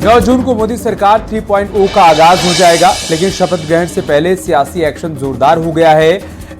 9 जून को मोदी सरकार 3.0 का आगाज हो जाएगा, लेकिन शपथ ग्रहण से पहले सियासी एक्शन जोरदार हो गया है।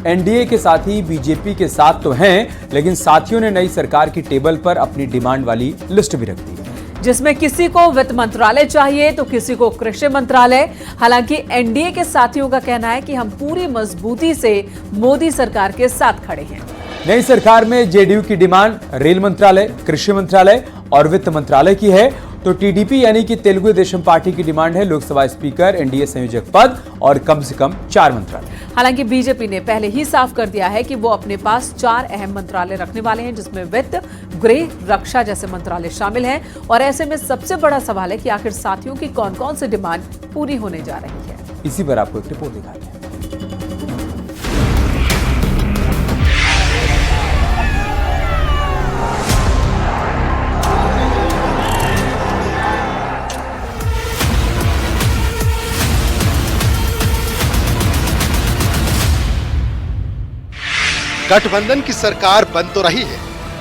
एनडीए के साथी बीजेपी के साथ तो हैं, लेकिन साथियों ने नई सरकार की टेबल पर अपनी डिमांड वाली लिस्ट भी रख दी, जिसमें किसी को वित्त मंत्रालय चाहिए तो किसी को कृषि मंत्रालय। हालांकि एनडीए के साथियों का कहना है कि हम पूरी मजबूती से मोदी सरकार के साथ खड़े हैं। नई सरकार में जेडीयू की डिमांड रेल मंत्रालय, कृषि मंत्रालय और वित्त मंत्रालय की है, तो टीडीपी यानी कि तेलुगु देशम पार्टी की डिमांड है लोकसभा स्पीकर, एनडीए संयोजक पद और कम से कम 4 मंत्रालय। हालांकि बीजेपी ने पहले ही साफ कर दिया है कि वो अपने पास 4 अहम मंत्रालय रखने वाले हैं, जिसमें वित्त, गृह, रक्षा जैसे मंत्रालय शामिल हैं। और ऐसे में सबसे बड़ा सवाल है कि आखिर साथियों की कौन कौन सी डिमांड पूरी होने जा रही है। इसी पर आपको एक रिपोर्ट दिखाते हैं। गठबंधन की सरकार बन तो रही है,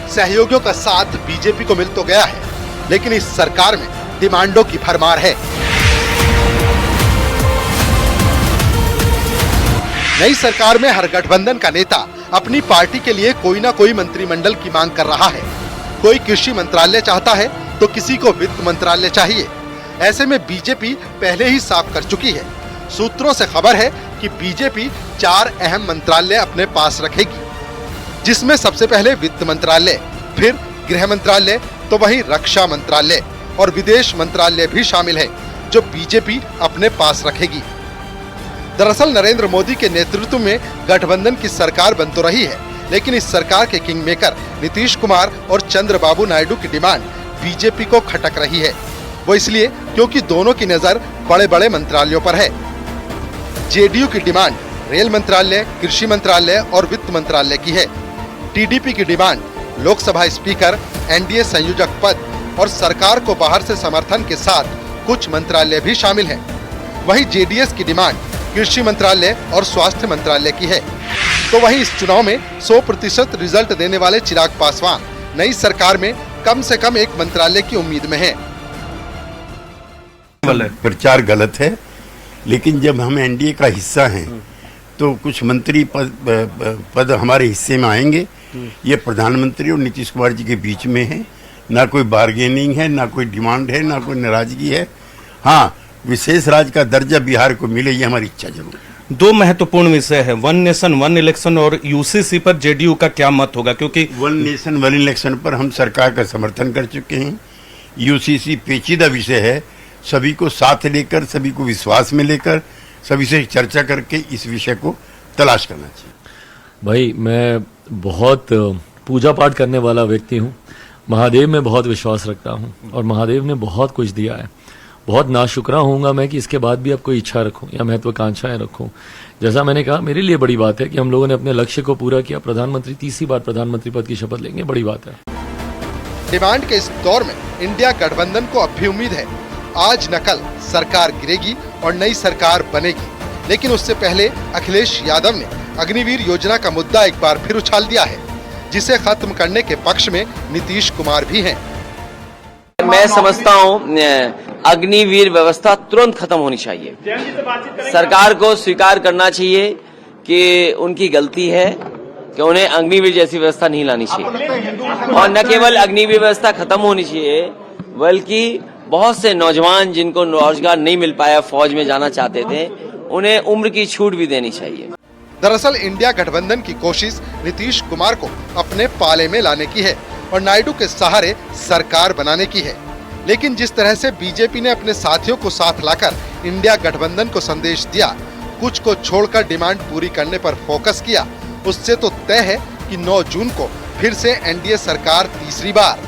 सहयोगियों का साथ बीजेपी को मिल तो गया है, लेकिन इस सरकार में डिमांडों की भरमार है। नई सरकार में हर गठबंधन का नेता अपनी पार्टी के लिए कोई ना कोई मंत्रिमंडल की मांग कर रहा है। कोई कृषि मंत्रालय चाहता है तो किसी को वित्त मंत्रालय चाहिए। ऐसे में बीजेपी पहले ही साफ कर चुकी है। सूत्रों से खबर है कि बीजेपी 4 अहम मंत्रालय अपने पास रखेगी, जिसमें सबसे पहले वित्त मंत्रालय, फिर गृह मंत्रालय, तो वहीं रक्षा मंत्रालय और विदेश मंत्रालय भी शामिल है, जो बीजेपी अपने पास रखेगी। दरअसल नरेंद्र मोदी के नेतृत्व में गठबंधन की सरकार बन तो रही है, लेकिन इस सरकार के किंग मेकर नीतीश कुमार और चंद्रबाबू नायडू की डिमांड बीजेपी को खटक रही है। वो इसलिए क्योंकि दोनों की नजर बड़े बड़े मंत्रालयों पर है। जेडीयू की डिमांड रेल मंत्रालय, कृषि मंत्रालय और वित्त मंत्रालय की है। टीडीपी की डिमांड लोकसभा स्पीकर, एनडीए संयोजक पद और सरकार को बाहर से समर्थन के साथ कुछ मंत्रालय भी शामिल हैं। वहीं जेडीएस की डिमांड कृषि मंत्रालय और स्वास्थ्य मंत्रालय की है। तो वहीं इस चुनाव में 100% रिजल्ट देने वाले चिराग पासवान नई सरकार में कम से कम एक मंत्रालय की उम्मीद में हैं। प्रचार गलत है, लेकिन जब हम एनडीए का हिस्सा हैं तो कुछ मंत्री पद हमारे हिस्से में आएंगे। ये प्रधानमंत्री और नीतीश कुमार जी के बीच में है, ना कोई बार्गेनिंग है, ना कोई डिमांड है, ना कोई नाराजगी है। हाँ, विशेष राज्य का दर्जा बिहार को मिले, ये हमारी इच्छा जरूर है। 2 महत्वपूर्ण विषय है, 1 नेशन 1 इलेक्शन और यूसीसी पर जेडीयू का क्या मत होगा, क्योंकि 1 नेशन 1 इलेक्शन पर हम सरकार का समर्थन कर चुके हैं। यूसीसी पेचीदा विषय है, सभी को साथ लेकर, सभी को विश्वास में लेकर, सभी से चर्चा करके इस विषय को तलाश करना चाहिए। भाई, मैं बहुत पूजा पाठ करने वाला व्यक्ति हूँ, महादेव में बहुत विश्वास रखता हूँ और महादेव ने बहुत कुछ दिया है। बहुत नाशुक्रा होऊंगा मैं कि इसके बाद भी अब कोई इच्छा रखूं या महत्वाकांक्षाएं रखूं। जैसा मैंने कहा, मेरे लिए बड़ी बात है कि हम लोगों ने अपने लक्ष्य को पूरा किया। प्रधानमंत्री तीसरी बार प्रधानमंत्री पद की शपथ लेंगे, बड़ी बात है। डिमांड के इस दौर में इंडिया गठबंधन को अब भी उम्मीद है, आज न कल सरकार गिरेगी और नई सरकार बनेगी। लेकिन उससे पहले अखिलेश यादव ने अग्निवीर योजना का मुद्दा एक बार फिर उछाल दिया है, जिसे खत्म करने के पक्ष में नीतीश कुमार भी हैं। मैं समझता हूँ अग्निवीर व्यवस्था तुरंत खत्म होनी चाहिए। सरकार को स्वीकार करना चाहिए कि उनकी गलती है कि उन्हें अग्निवीर जैसी व्यवस्था नहीं लानी चाहिए। और न केवल अग्निवीर व्यवस्था खत्म होनी चाहिए, बल्कि बहुत से नौजवान जिनको रोजगार नहीं मिल पाया, फौज में जाना चाहते थे, उन्हें उम्र की छूट भी देनी चाहिए। दरअसल इंडिया गठबंधन की कोशिश नीतीश कुमार को अपने पाले में लाने की है और नायडू के सहारे सरकार बनाने की है। लेकिन जिस तरह से बीजेपी ने अपने साथियों को साथ लाकर इंडिया गठबंधन को संदेश दिया, कुछ को छोड़कर डिमांड पूरी करने पर फोकस किया, उससे तो तय है कि 9 जून को फिर से एनडीए सरकार तीसरी बार।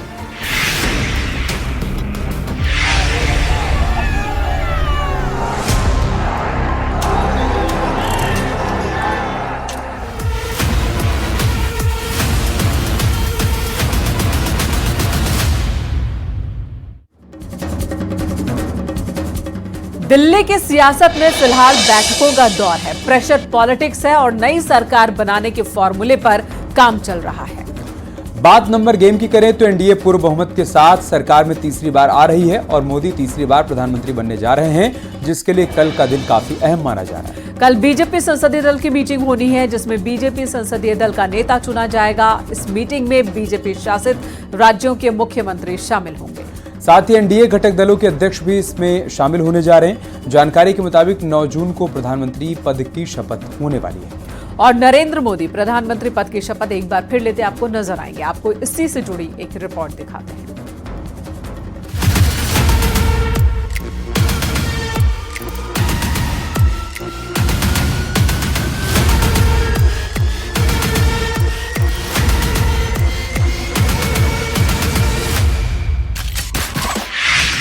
दिल्ली की सियासत में फिलहाल बैठकों का दौर है, प्रेशर पॉलिटिक्स है और नई सरकार बनाने के फॉर्मूले पर काम चल रहा है। बात नंबर गेम की करें तो एनडीए पूर्व बहुमत के साथ सरकार में तीसरी बार आ रही है और मोदी तीसरी बार प्रधानमंत्री बनने जा रहे हैं, जिसके लिए कल का दिन काफी अहम माना जा रहा है। कल बीजेपी संसदीय दल की मीटिंग होनी है, जिसमें बीजेपी संसदीय दल का नेता चुना जाएगा। इस मीटिंग में बीजेपी शासित राज्यों के मुख्यमंत्री शामिल होंगे। साथ ही एनडीए घटक दलों के अध्यक्ष भी इसमें शामिल होने जा रहे हैं। जानकारी के मुताबिक 9 जून को प्रधानमंत्री पद की शपथ होने वाली है और नरेंद्र मोदी प्रधानमंत्री पद की शपथ एक बार फिर लेते आपको नजर आएंगे। आपको इसी से जुड़ी एक रिपोर्ट दिखाते हैं।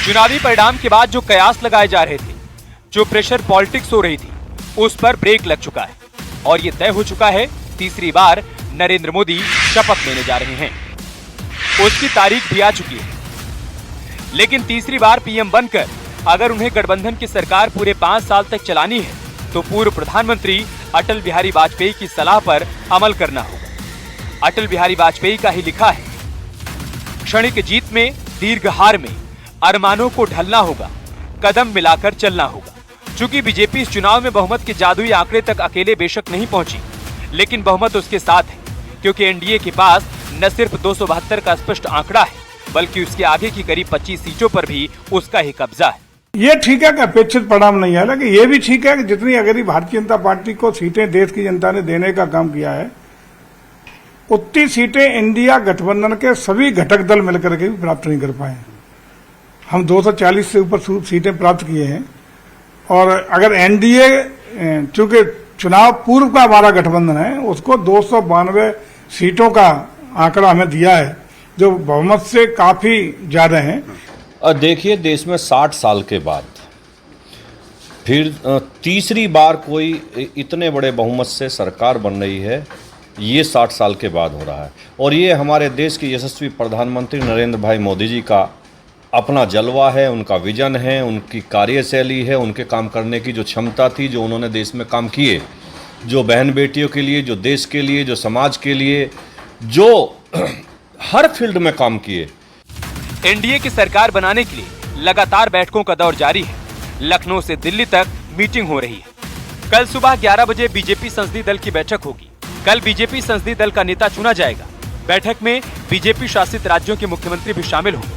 चुनावी परिणाम के बाद जो कयास लगाए जा रहे थे, जो प्रेशर पॉलिटिक्स हो रही थी, उस पर ब्रेक लग चुका है और ये तय हो चुका है तीसरी बार नरेंद्र मोदी शपथ लेने जा रहे हैं। उसकी तारीख भी आ चुकी है, लेकिन तीसरी बार पीएम बनकर अगर उन्हें गठबंधन की सरकार पूरे 5 साल तक चलानी है तो पूर्व प्रधानमंत्री अटल बिहारी वाजपेयी की सलाह पर अमल करना होगा। अटल बिहारी वाजपेयी का ही लिखा है, क्षणिक जीत में, दीर्घ हार में अरमानों को ढलना होगा, कदम मिलाकर चलना होगा। चूंकि बीजेपी इस चुनाव में बहुमत के जादुई आंकड़े तक अकेले बेशक नहीं पहुंची, लेकिन बहुमत उसके साथ है, क्योंकि एनडीए के पास न सिर्फ 272 का स्पष्ट आंकड़ा है, बल्कि उसके आगे की करीब 25 सीटों पर भी उसका ही कब्जा है। ये ठीक है कि अपेक्षित परिणाम नहीं है, लेकिन ये भी ठीक है कि जितनी अगर भारतीय जनता पार्टी को सीटें देश की जनता ने देने का काम किया है, उतनी सीटें इंडिया गठबंधन के सभी घटक दल मिलकर के भी प्राप्त नहीं कर पाए। हम 240 से ऊपर सीटें प्राप्त किए हैं और अगर एनडीए, चूंकि चुनाव पूर्व का हमारा गठबंधन है, उसको 292 सीटों का आंकड़ा हमें दिया है, जो बहुमत से काफी ज्यादा है। और देखिए, देश में 60 साल के बाद फिर तीसरी बार कोई इतने बड़े बहुमत से सरकार बन रही है, ये 60 साल के बाद हो रहा है। और ये हमारे देश के यशस्वी प्रधानमंत्री नरेंद्र भाई मोदी जी का अपना जलवा है, उनका विजन है, उनकी कार्यशैली है, उनके काम करने की जो क्षमता थी, जो उन्होंने देश में काम किए, जो बहन बेटियों के लिए, जो देश के लिए, जो समाज के लिए, जो हर फील्ड में काम किए। एनडीए की सरकार बनाने के लिए लगातार बैठकों का दौर जारी है। लखनऊ से दिल्ली तक मीटिंग हो रही है। कल सुबह 11 बजे बीजेपी संसदीय दल की बैठक होगी। कल बीजेपी संसदीय दल का नेता चुना जाएगा। बैठक में बीजेपी शासित राज्यों के मुख्यमंत्री भी शामिल होंगे।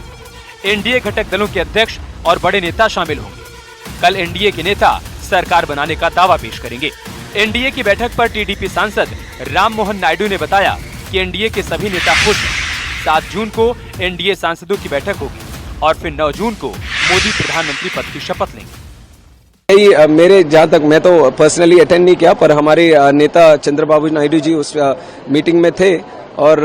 एनडीए घटक दलों के अध्यक्ष और बड़े नेता शामिल होंगे। कल एनडीए के नेता सरकार बनाने का दावा पेश करेंगे। एनडीए की बैठक पर टीडीपी सांसद राम मोहन नायडू ने बताया कि एनडीए के सभी नेता खुश हैं। 7 जून को एनडीए सांसदों की बैठक होगी और फिर 9 जून को मोदी प्रधानमंत्री पद की शपथ लेंगे। मेरे जहाँ तक, मैं तो पर्सनली अटेंड नहीं किया, पर हमारे नेता चंद्रबाबू नायडू जी उस मीटिंग में थे और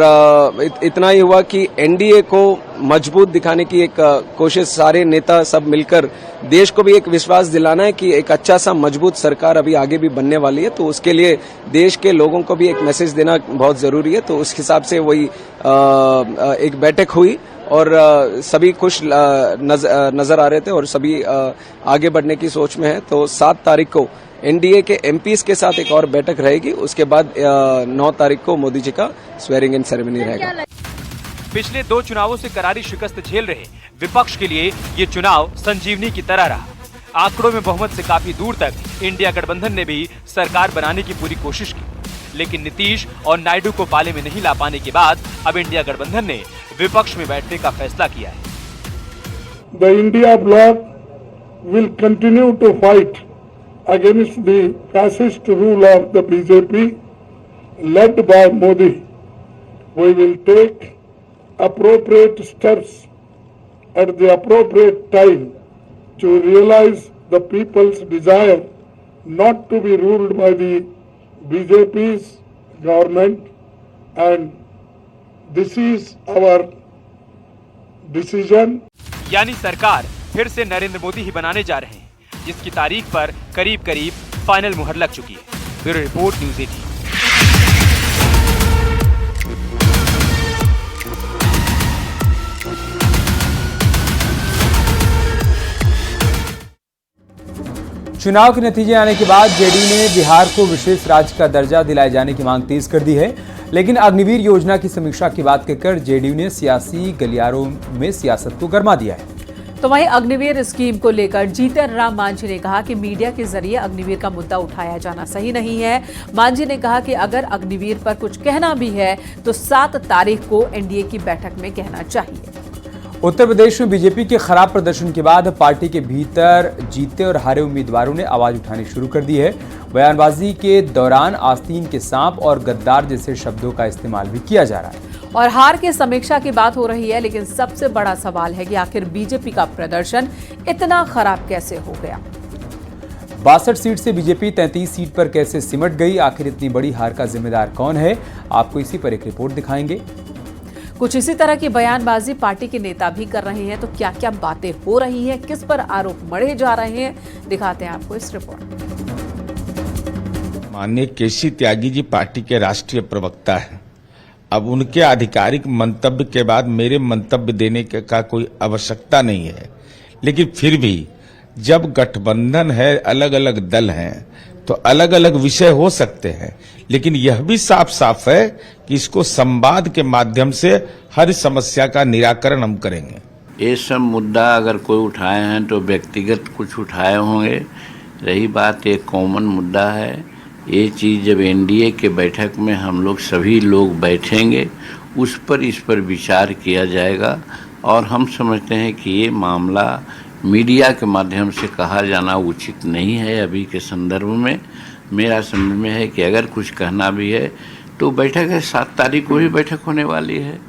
इतना ही हुआ कि एनडीए को मजबूत दिखाने की एक कोशिश, सारे नेता सब मिलकर देश को भी एक विश्वास दिलाना है कि एक अच्छा सा मजबूत सरकार अभी आगे भी बनने वाली है, तो उसके लिए देश के लोगों को भी एक मैसेज देना बहुत जरूरी है। तो उस हिसाब से वही एक बैठक हुई और सभी खुश नजर आ रहे थे और सभी आगे बढ़ने की सोच में है। तो 7 तारीख को एनडीए के एमपीज के साथ एक और बैठक रहेगी। उसके बाद 9 तारीख को मोदी जी का स्वेरिंग इन सेरेमनी रहेगा। पिछले 2 चुनावों से करारी शिकस्त झेल रहे विपक्ष के लिए ये चुनाव संजीवनी की तरह रहा। आंकड़ों में बहुमत से काफी दूर तक इंडिया गठबंधन ने भी सरकार बनाने की पूरी कोशिश की, लेकिन नीतीश और नायडू को पाले में नहीं ला पाने के बाद अब इंडिया गठबंधन ने विपक्ष में बैठने का फैसला किया है। The India bloc will continue to fight against the fascist rule of the BJP led by Modi. We will take appropriate steps at the appropriate time to realize the people's desire not to be ruled by the BJP's government, and this is our decision. यानी सरकार फिर से नरेंद्र मोदी ही बनाने जा रहे हैं, जिसकी तारीख पर करीब करीब फाइनल मुहर लग चुकी है। Bureau report, news 18। चुनाव के नतीजे आने के बाद जेडीयू ने बिहार को विशेष राज्य का दर्जा दिलाए जाने की मांग तेज कर दी है। लेकिन अग्निवीर योजना की समीक्षा की बात कहकर जेडीयू ने सियासी गलियारों में सियासत को गरमा दिया है। तो वहीं अग्निवीर स्कीम को लेकर जीतन राम मांझी ने कहा कि मीडिया के जरिए अग्निवीर का मुद्दा उठाया जाना सही नहीं है। मांझी ने कहा कि अगर अग्निवीर पर कुछ कहना भी है तो 7 तारीख को एनडीए की बैठक में कहना चाहिए। उत्तर प्रदेश में बीजेपी के खराब प्रदर्शन के बाद पार्टी के भीतर जीते और हारे उम्मीदवारों ने आवाज उठानी शुरू कर दी है। बयानबाजी के दौरान आस्तीन के सांप और गद्दार जैसे शब्दों का इस्तेमाल भी किया जा रहा है। और हार की समीक्षा की बात हो रही है, लेकिन सबसे बड़ा सवाल है कि आखिर बीजेपी का प्रदर्शन इतना खराब कैसे हो गया। 62 सीट से बीजेपी 33 सीट पर कैसे सिमट गई, आखिर इतनी बड़ी हार का जिम्मेदार कौन है, आपको इसी पर एक रिपोर्ट दिखाएंगे। कुछ इसी तरह की बयानबाजी पार्टी के नेता भी कर रहे हैं, तो क्या क्या बातें हो रही हैं, किस पर आरोप मढ़े जा रहे हैं, दिखाते हैं आपको इस रिपोर्ट। माननीय केसी त्यागी जी पार्टी के राष्ट्रीय प्रवक्ता हैं। अब उनके आधिकारिक मंतव्य के बाद मेरे मंतव्य देने का कोई आवश्यकता नहीं है, लेकिन फिर भी जब गठबंधन है, अलग अलग दल हैं, तो अलग अलग विषय हो सकते हैं, लेकिन यह भी साफ साफ है कि इसको संवाद के माध्यम से हर समस्या का निराकरण हम करेंगे। ये सब मुद्दा अगर कोई उठाए हैं तो व्यक्तिगत कुछ उठाए होंगे, रही बात एक कॉमन मुद्दा है। ये चीज़ जब एनडीए के बैठक में हम लोग सभी लोग बैठेंगे, इस पर विचार किया जाएगा। और हम समझते हैं कि ये मामला मीडिया के माध्यम से कहा जाना उचित नहीं है। अभी के संदर्भ में मेरा समझ में है कि अगर कुछ कहना भी है तो बैठक है, 7 तारीख को भी बैठक होने वाली है,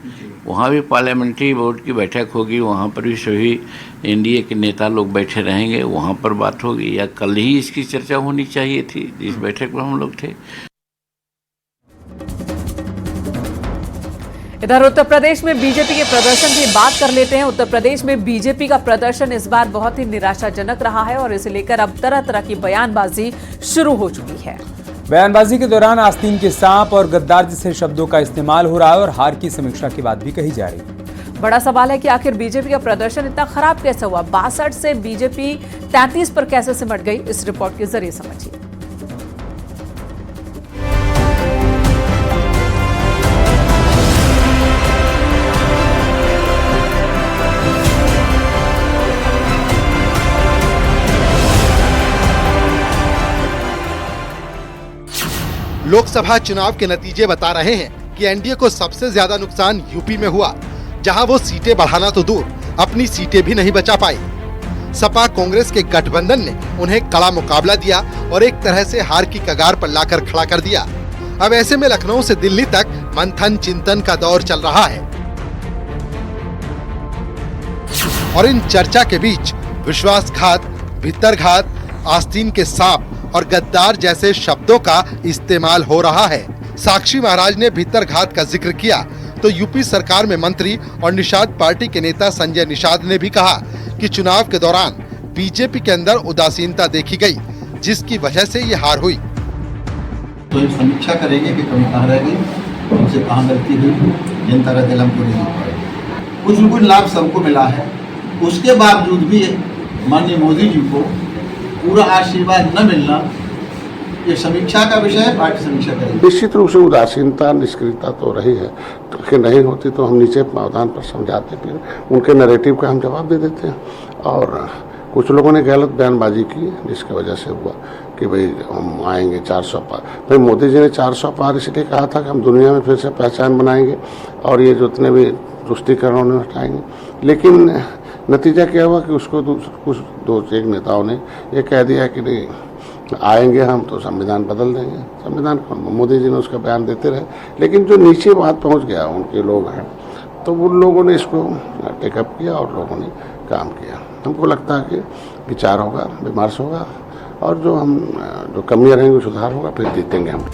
वहाँ भी पार्लियामेंट्री बोर्ड की बैठक होगी, वहाँ पर भी सभी एनडीए के नेता लोग बैठे रहेंगे, वहाँ पर बात होगी। या कल ही इसकी चर्चा होनी चाहिए थी जिस बैठक में हम लोग थे। इधर उत्तर प्रदेश में बीजेपी के प्रदर्शन की बात कर लेते हैं। उत्तर प्रदेश में बीजेपी का प्रदर्शन इस बार बहुत ही निराशाजनक रहा है और इसे लेकर अब तरह तरह की बयानबाजी शुरू हो चुकी है। बयानबाजी के दौरान आस्तीन के सांप और गद्दार जैसे शब्दों का इस्तेमाल हो रहा है और हार की समीक्षा की बात भी कही जा रही है। बड़ा सवाल है कि आखिर बीजेपी का प्रदर्शन इतना खराब कैसे हुआ। 62 से बीजेपी 33 पर कैसे सिमट गई, इस रिपोर्ट के जरिए समझिए। लोकसभा चुनाव के नतीजे बता रहे हैं कि एनडीए को सबसे ज्यादा नुकसान यूपी में हुआ, जहां वो सीटें बढ़ाना तो दूर, अपनी सीटें भी नहीं बचा पाई। सपा कांग्रेस के गठबंधन ने उन्हें कड़ा मुकाबला दिया और एक तरह से हार की कगार पर लाकर खड़ा कर दिया। अब ऐसे में लखनऊ से दिल्ली तक मंथन चिंतन का दौर चल रहा है और इन चर्चा के बीच विश्वासघात, भित्तरघात, आस्तीन के सांप और गद्दार जैसे शब्दों का इस्तेमाल हो रहा है। साक्षी महाराज ने भित्तरघात का जिक्र किया तो यूपी सरकार में मंत्री और निषाद पार्टी के नेता संजय निषाद ने भी कहा कि चुनाव के दौरान बीजेपी के अंदर उदासीनता देखी गई, जिसकी वजह से ये हार हुई। तो एक समीक्षा करेंगे कि कमी कहाँ रह गई, हमसे कहाँ गलती हुई, जनता का दिल हमको नहीं पाए। कुछ लाभ सबको मिला है, उसके बावजूद भी माननीय मोदी जी को पूरा आशीर्वाद न मिलना ये समीक्षा का विषय है। पार्टी समीक्षा करेगी। निश्चित रूप से उदासीनता, निष्क्रियता तो रही है, तो नहीं होती तो हम नीचे प्रावधान पर समझाते, फिर उनके नैरेटिव का हम जवाब दे देते हैं। और कुछ लोगों ने गलत बयानबाजी की, जिसकी वजह से हुआ कि भाई हम आएंगे 400 पार। भाई मोदी जी ने 400 पार इसलिए कहा था कि हम दुनिया में फिर से पहचान बनाएंगे और ये जितने भी तुष्टिकरण उन्हें हटाएंगे। लेकिन नतीजा क्या हुआ कि उसको कुछ 2-1 नेताओं ने ये कह दिया कि नहीं आएंगे हम तो संविधान बदल देंगे। संविधान मोदी जी ने उसका बयान देते रहे, लेकिन जो नीचे बात पहुंच गया, उनके लोग हैं, तो उन लोगों ने इसको टेकअप किया और लोगों ने काम किया। हमको लगता है कि विचार होगा, विमर्श होगा और जो कमियां रहेंगी सुधार होगा, फिर जीतेंगे हम।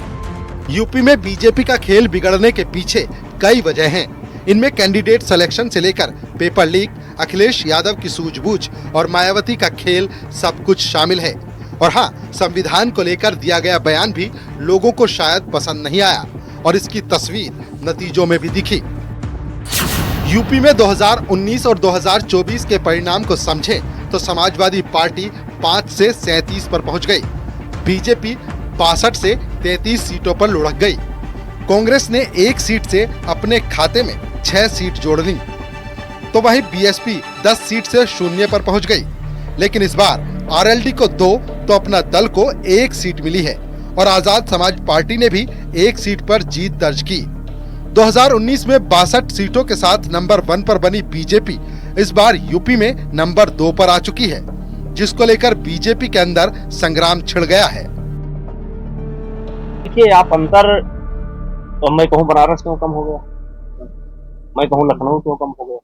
यूपी में बीजेपी का खेल बिगड़ने के पीछे कई वजह हैं। इनमें कैंडिडेट सिलेक्शन से लेकर पेपर लीक, अखिलेश यादव की सूझबूझ और मायावती का खेल सब कुछ शामिल है। और हाँ, संविधान को लेकर दिया गया बयान भी लोगों को शायद पसंद नहीं आया और इसकी तस्वीर नतीजों में भी दिखी। यूपी में 2019 और 2024 के परिणाम को समझें तो समाजवादी पार्टी 5 से 37 पर पहुंच गई, बीजेपी 62 से 33 सीटों पर लुढ़क गई, कांग्रेस ने 1 सीट से अपने खाते में 6 सीट जोड़ ली, तो वहीं बीएसपी 10 सीट से शून्य पर पहुंच गई। लेकिन इस बार आरएलडी को 2 तो अपना दल को 1 सीट मिली है और आजाद समाज पार्टी ने भी 1 सीट पर जीत दर्ज की। 2019 में 62 सीटों के साथ नंबर 1 पर बनी बीजेपी इस बार यूपी में नंबर 2 पर आ चुकी है, जिसको लेकर बीजेपी के अंदर संग्राम छिड़ गया है। देखिए, आप अंतर तो मैं कहूँ बनारस क्यों कम हो गया, मैं कहूँ लखनऊ क्यों कम हो गया,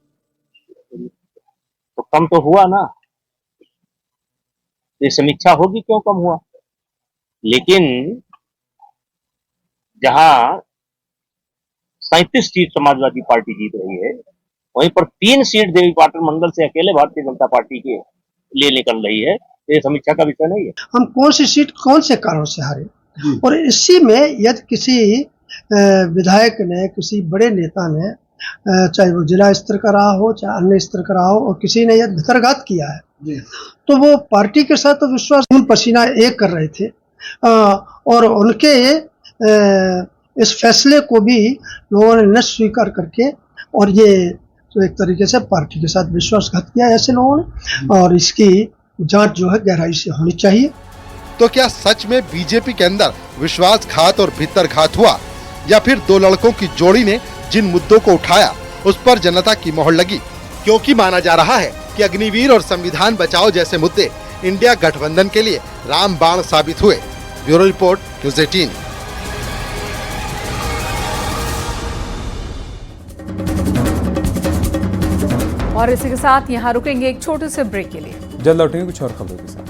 तो कम तो हुआ ना। ये समीक्षा होगी क्यों कम हुआ, लेकिन जहां 37 सीट समाजवादी पार्टी जीत रही है, वहीं पर 3 सीट देवी पाटन मंडल से अकेले भारतीय जनता पार्टी के लिए निकल रही है। ये समीक्षा का विषय नहीं है। हम कौन सी सीट कौन से कारण से हारे, और इसी में यदि किसी विधायक ने, किसी बड़े नेता ने, चाहे वो जिला स्तर का रहा हो चाहे अन्य स्तर का रहा हो, और किसी ने यदि भितरघात किया है, तो वो पार्टी के साथ तो विश्वास पसीना एक कर रहे थे, और उनके इस फैसले को भी लोगों ने न स्वीकार करके, और ये तो एक तरीके से पार्टी के साथ विश्वासघात किया ऐसे लोगों ने, और इसकी जांच जो है गहराई से होनी चाहिए। तो क्या सच में बीजेपी के अंदर विश्वासघात और भीतरघात हुआ, या फिर 2 लड़कों की जोड़ी ने जिन मुद्दों को उठाया उस पर जनता की मोहर लगी? क्योंकि माना जा रहा है कि अग्निवीर और संविधान बचाओ जैसे मुद्दे इंडिया गठबंधन के लिए रामबाण साबित हुए। Bureau report, news 18। और इसी के साथ यहाँ रुकेंगे एक छोटे से ब्रेक के लिए। जल्द लौटेंगे कुछ और खबरों के साथ।